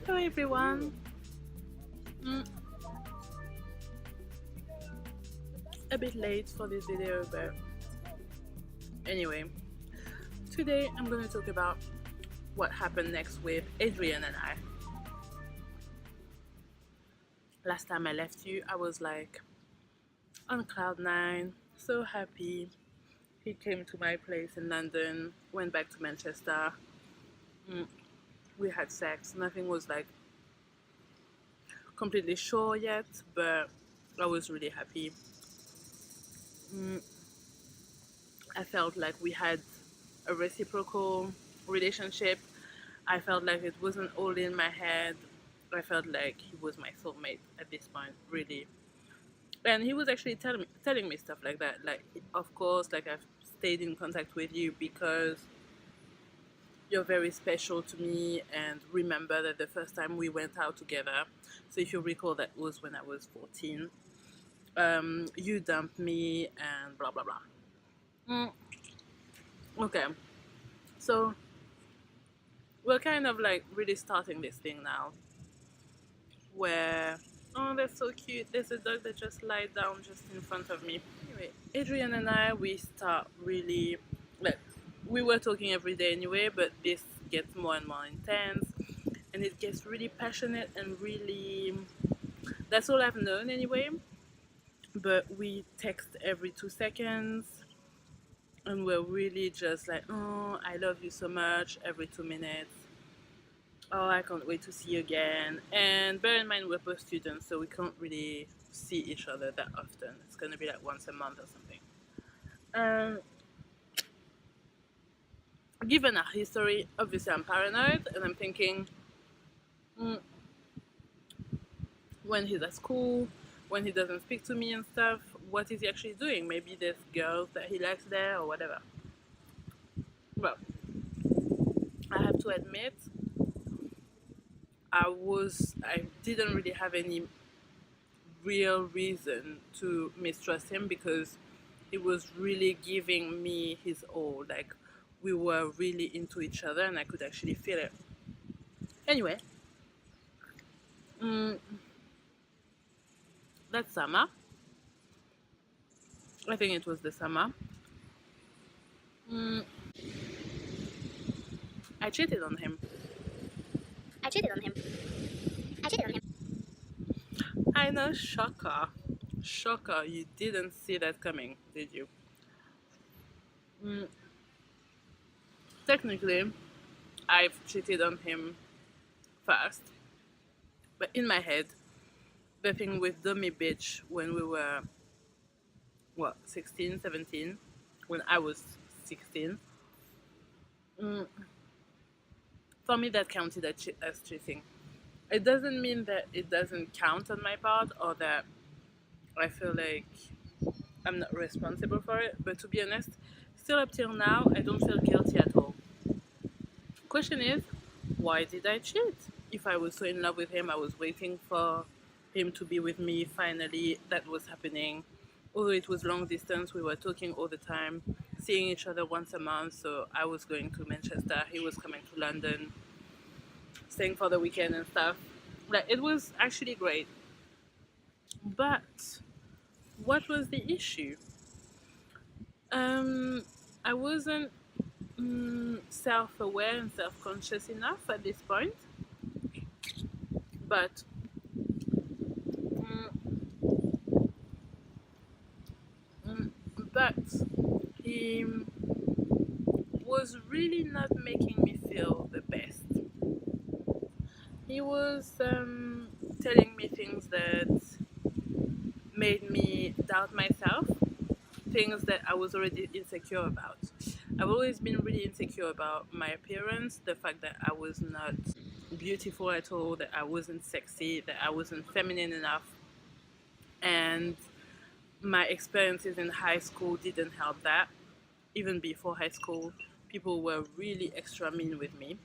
Hello everyone. Mm, a bit late for this video, but anyway, today I'm going to talk about what happened next with Adrien and I. Last time I left you, I was like on cloud nine, so happy. He came to my place in London, went back to Manchester. We had sex. Nothing was like completely sure yet, but I was really happy. I felt like we had a reciprocal relationship. I felt like it wasn't all in my head. I felt like he was my soulmate at this point, really. And he was actually telling me stuff like that. Like, of course, like I've stayed in contact with you because you're very special to me. And remember that the first time we went out together, so if you recall, that was when I was 14. You dumped me and blah blah blah. Mm, okay, so we're kind of like really starting this thing now where, oh, that's so cute, there's a dog that just lied down just in front of me. Anyway, Adrian and I, we start really, like, we were talking every day anyway, but this gets more and more intense, and it gets really passionate and really, that's all I've known anyway, but we text every 2 seconds, and we're really just like, oh, I love you so much every 2 minutes. Oh, I can't wait to see you again. And bear in mind, we're both students, so we can't really see each other that often. It's gonna be like once a month or something. Um, Given our history, obviously I'm paranoid, and I'm thinking, mm, when he's at school, when he doesn't speak to me and stuff, what is he actually doing? Maybe there's girls that he likes there or whatever. Well, I have to admit, I didn't really have any real reason to mistrust him because he was really giving me his all. Like, we were really into each other and I could actually feel it. Anyway, mm, that summer, I think it was the summer, mm, I cheated on him. I cheated on him. I cheated on him. I know, shocker. Shocker, you didn't see that coming, did you? Mm, Technically, I've cheated on him first, but in my head, the thing with Dummy Bitch when we were, what, 16, 17, when I was 16, mm, for me that counted as cheating. It doesn't mean that it doesn't count on my part or that I feel like I'm not responsible for it, but to be honest, still up till now, I don't feel guilty at all. Question is, why did I cheat? If I was so in love with him, I was waiting for him to be with me. Finally, that was happening. Although it was long distance, we were talking all the time, seeing each other once a month. So I was going to Manchester, he was coming to London, staying for the weekend and stuff. Like, it was actually great. But what was the issue? I wasn't self-aware and self-conscious enough at this point, but mm, mm, but he was really not making me feel the best. He was telling me things that made me doubt myself, things that I was already insecure about. I've always been really insecure about my appearance, the fact that I was not beautiful at all, that I wasn't sexy, that I wasn't feminine enough. And my experiences in high school didn't help that. Even before high school, people were really extra mean with me,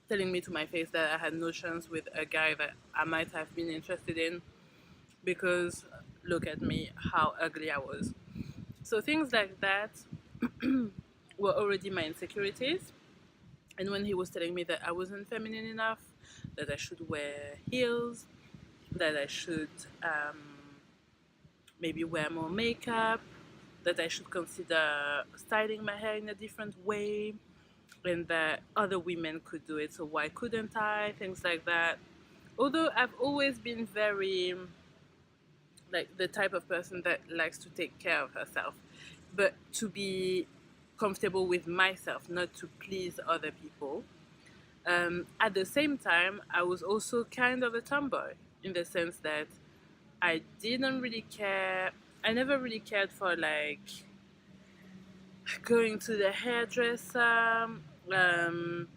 telling me to my face that I had no chance with a guy that I might have been interested in because look at me, how ugly I was. So things like that were already my insecurities. And when he was telling me that I wasn't feminine enough, that I should wear heels, that I should maybe wear more makeup, that I should consider styling my hair in a different way, and that other women could do it, so why couldn't I? Things like that. Although I've always been very like the type of person that likes to take care of herself, but to be comfortable with myself, not to please other people. At the same time, I was also kind of a tomboy in the sense that I didn't really care. I never really cared for like going to the hairdresser, um,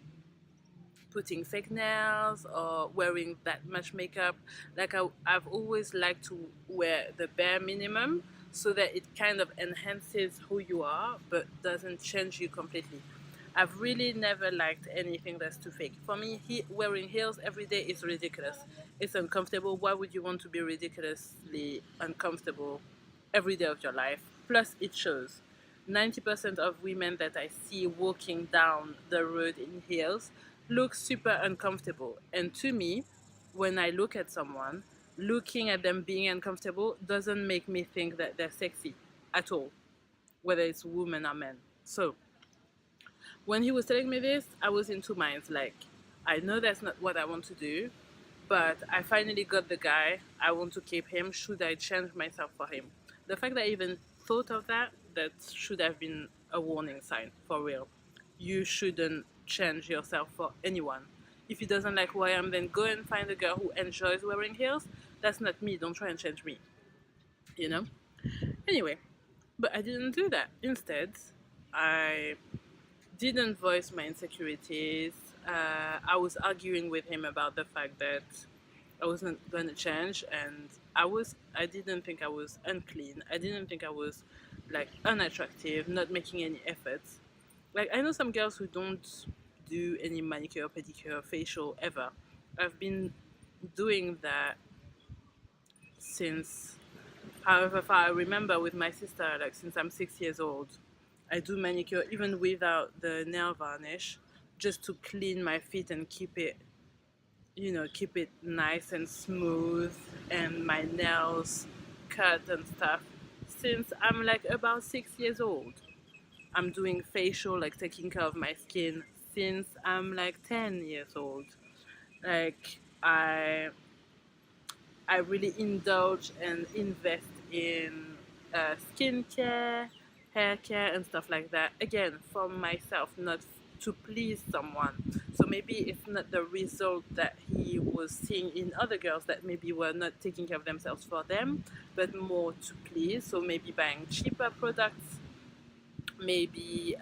putting fake nails, or wearing that much makeup. Like I've always liked to wear the bare minimum so that it kind of enhances who you are but doesn't change you completely. I've really never liked anything that's too fake. For me, wearing heels every day is ridiculous. It's uncomfortable. Why would you want to be ridiculously uncomfortable every day of your life? Plus, it shows. 90% of women that I see walking down the road in heels look super uncomfortable. And to me, when I look at someone, looking at them being uncomfortable doesn't make me think that they're sexy at all, whether it's women or men. So, when he was telling me this, I was in two minds. Like, I know that's not what I want to do, but I finally got the guy. I want to keep him. Should I change myself for him? The fact that I even thought of that, that should have been a warning sign, for real. You shouldn't change yourself for anyone. If he doesn't like who I am, then go and find a girl who enjoys wearing heels. That's not me. Don't try and change me, you know? Anyway, but I didn't do that. Instead, I didn't voice my insecurities. I was arguing with him about the fact that I wasn't going to change, and I didn't think I was unclean. I didn't think I was like unattractive, not making any efforts. Like I know some girls who don't do any manicure, pedicure, facial ever. I've been doing that since however far I remember with my sister, like since I'm 6 years old. I do manicure even without the nail varnish, just to clean my feet and keep it nice and smooth, and my nails cut and stuff. Since I'm like about 6 years old, I'm doing facial, like taking care of my skin since I'm like 10 years old. Like I really indulge and invest in skincare, hair care, and stuff like that. Again, for myself, not to please someone. So maybe it's not the result that he was seeing in other girls that maybe were not taking care of themselves for them, but more to please. So maybe buying cheaper products, maybe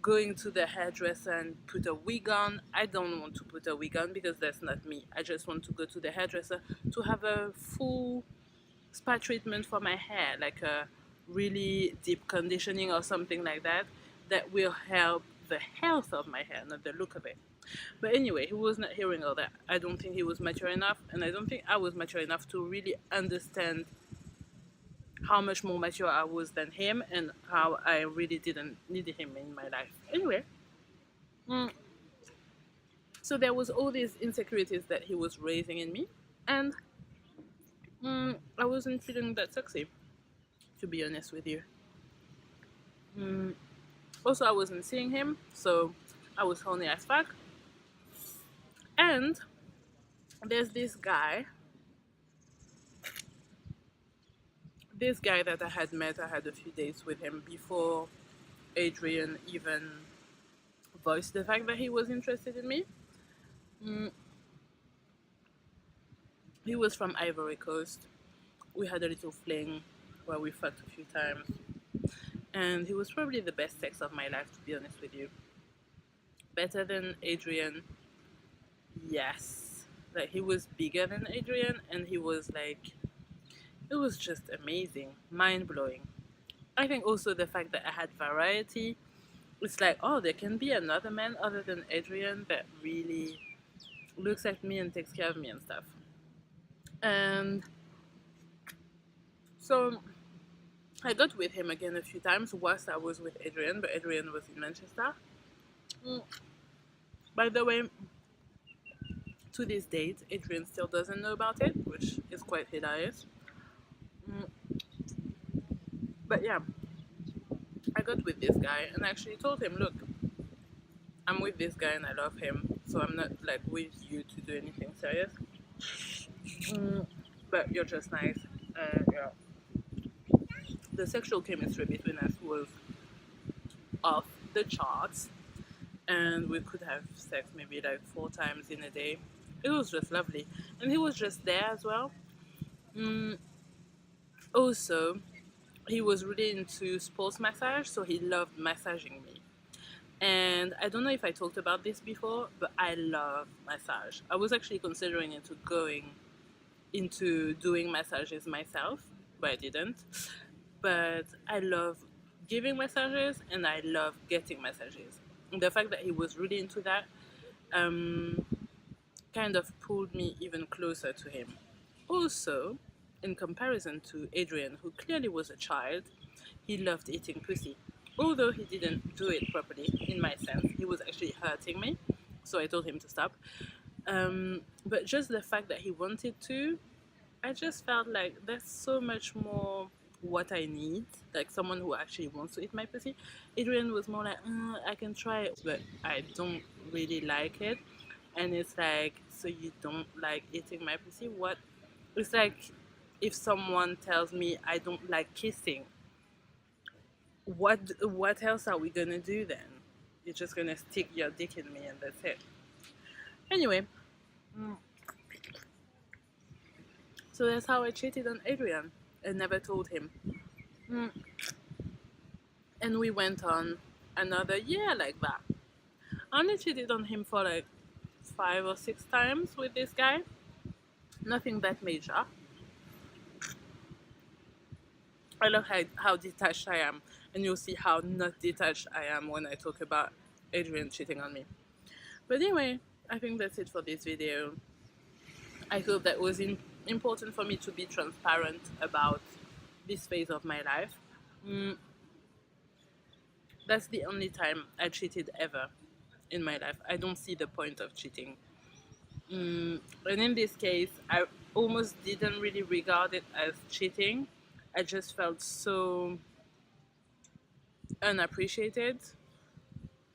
going to the hairdresser and put a wig on. I don't want to put a wig on because that's not me. I just want to go to the hairdresser to have a full spa treatment for my hair, like a really deep conditioning or something like that, that will help the health of my hair, not the look of it. But anyway, he was not hearing all that. I don't think he was mature enough, and I don't think I was mature enough to really understand how much more mature I was than him, and how I really didn't need him in my life. Anyway, mm, so there was all these insecurities that he was raising in me, and I wasn't feeling that sexy, to be honest with you. Mm, Also, I wasn't seeing him, so I was horny as fuck. And there's this guy that I had met. I had a few dates with him before Adrien even voiced the fact that he was interested in me. Mm, he was from Ivory Coast. We had a little fling where we fucked a few times, and he was probably the best sex of my life, to be honest with you. Better than Adrien, yes. Like he was bigger than Adrien, and he was like, it was just amazing, mind blowing. I think also the fact that I had variety. It's like, oh, there can be another man other than Adrien that really looks at me and takes care of me and stuff. And so I got with him again a few times whilst I was with Adrien, but Adrien was in Manchester. Mm. By the way, to this date, Adrian still doesn't know about it, which is quite hilarious. Mm, but yeah, I got with this guy and actually told him, look, I'm with this guy and I love him, so I'm not like with you to do anything serious. Mm, but you're just nice. Yeah, the sexual chemistry between us was off the charts, and we could have sex maybe like 4 times in a day. It was just lovely, and he was just there as well. Mm, Also, he was really into sports massage, so he loved massaging me. And I don't know if I talked about this before, but I love massage. I was actually considering into going into doing massages myself, but I didn't. But I love giving massages and I love getting massages. And the fact that he was really into that um, kind of pulled me even closer to him. Also, in comparison to Adrian, who clearly was a child, he loved eating pussy. Although he didn't do it properly, in my sense, he was actually hurting me, so I told him to stop. But just the fact that he wanted to, I just felt like that's so much more what I need, like someone who actually wants to eat my pussy. Adrian was more like, I can try it, but I don't really like it. And it's like, so you don't like eating my pussy? What? It's like if someone tells me I don't like kissing, what else are we gonna do then? You're just gonna stick your dick in me and that's it. Anyway, so that's how I cheated on Adrian. I never told him. Mm, And we went on another year like that. I only cheated on him for like 5 or 6 times with this guy. Nothing that major. I love how detached I am, and you'll see how not detached I am when I talk about Adrian cheating on me. But anyway, I think that's it for this video. I thought that was important for me to be transparent about this phase of my life. Mm, that's the only time I cheated ever in my life. I don't see the point of cheating. And in this case, I almost didn't really regard it as cheating. I just felt so unappreciated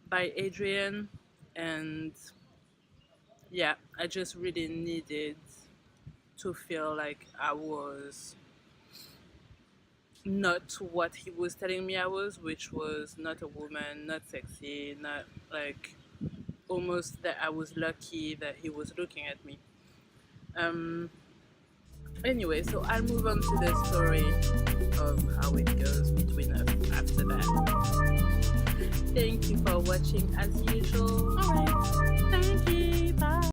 by Adrian, and yeah, I just really needed to feel like I was not what he was telling me I was, which was not a woman, not sexy, not like almost that I was lucky that he was looking at me. Anyway, so I'll move on to the story of how it goes between us after that. Thank you for watching as usual. Alright, thank you, bye.